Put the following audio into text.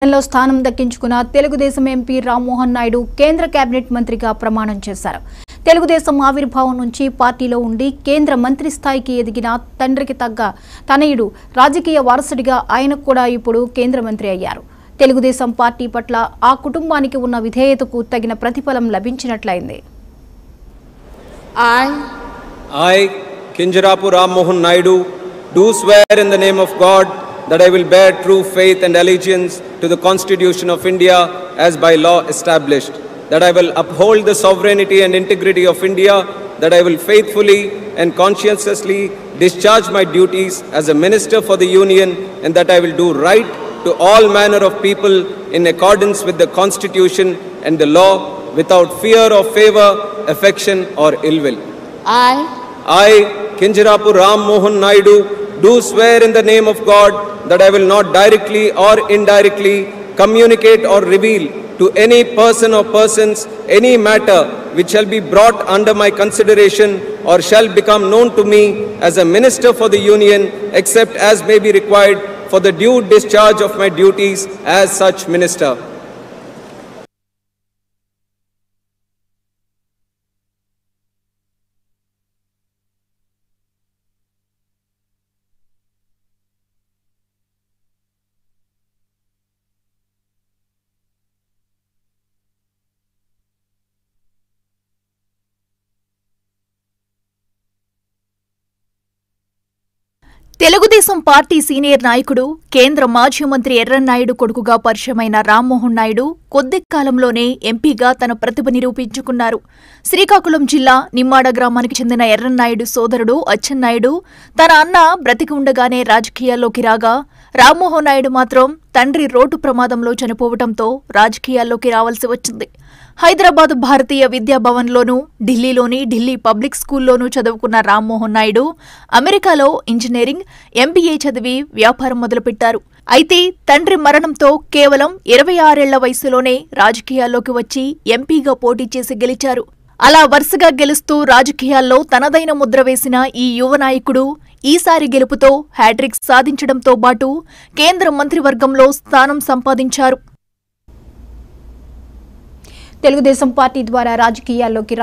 లో స్థానం దక్కించుకున్న తెలుగుదేశం ఎంపీ రామ్మోహన్ నాయుడు కేంద్ర కేబినెట్ మంత్రిగా ప్రమాణం చేశారు. తెలుగుదేశం ఆవిర్భావం నుంచి పార్టీలో ఉండి కేంద్ర మంత్రి స్థాయికి ఎదిగిన తండ్రికి తగ్గ తనయుడు రాజకీయ వారసుడిగా ఆయన కూడా ఇప్పుడు కేంద్ర మంత్రి అయ్యారు. తెలుగుదేశం పార్టీ పట్ల ఆ కుటుంబానికి ఉన్న విధేయతకు తగిన ప్రతిఫలం లభించినట్లయింది. I, Kinjarapu Rammohan Naidu, do swear in the name of God that I will bear true faith and allegiance to the Constitution of India as by law established, that I will uphold the sovereignty and integrity of India, that I will faithfully and conscientiously discharge my duties as a minister for the Union, and that I will do right to all manner of people in accordance with the Constitution and the law, without fear or favor, affection or ill will. I, Kinjarapu Rammohan Naidu, do swear in the name of God that I will not directly or indirectly communicate or reveal to any person or persons any matter which shall be brought under my consideration or shall become known to me as a minister for the Union, except as may be required for the due discharge of my duties as such minister. Telugu Desam party senior నాయకుడు కేంద్ర మాజీ మంత్రి ఎర్రన్నాయుడు కొడుకుగా పరిచయమైన రామ్మోహన్ నాయుడు కొద్ది కాలంలోనే ఎంపీగా తన ప్రతిభ నిరూపించుకున్నారు. శ్రీకాకుళం జిల్లా నిమ్మాడ గ్రామానికి చెందిన ఎర్రన్నాయుడు సోదరుడు అచ్చెన్నాయుడు తన అన్న బ్రతికి ఉండగానే రాజకీయాల్లోకి రాగా, రామ్మోహన్ నాయుడు మాత్రం తండ్రి రోడ్డు ప్రమాదంలో చనిపోవడంతో రాజకీయాల్లోకి రావాల్సి వచ్చింది. హైదరాబాద్ భారతీయ విద్యాభవన్లోనూ, ఢిల్లీలోని ఢిల్లీ పబ్లిక్ స్కూల్లోనూ చదువుకున్న రామ్మోహన్ నాయుడు అమెరికాలో ఇంజనీరింగ్, ఎంబీఏ చదివి వ్యాపారం మొదలుపెట్టారు. అయితే తండ్రి మరణంతో కేవలం 26 ఏళ్ల వయసులోనే రాజకీయాల్లోకి వచ్చి ఎంపీగా పోటీ చేసి గెలిచారు. అలా వరుసగా గెలుస్తూ రాజకీయాల్లో తనదైన ముద్ర వేసిన ఈ యువ నాయకుడు ఈసారి గెలుపుతో హ్యాట్రిక్ సాధించడంతో పాటు కేంద్ర మంత్రివర్గంలో స్థానం సంపాదించారు. తెలుగుదేశం పార్టీ ద్వారా రాజకీయాల్లోకి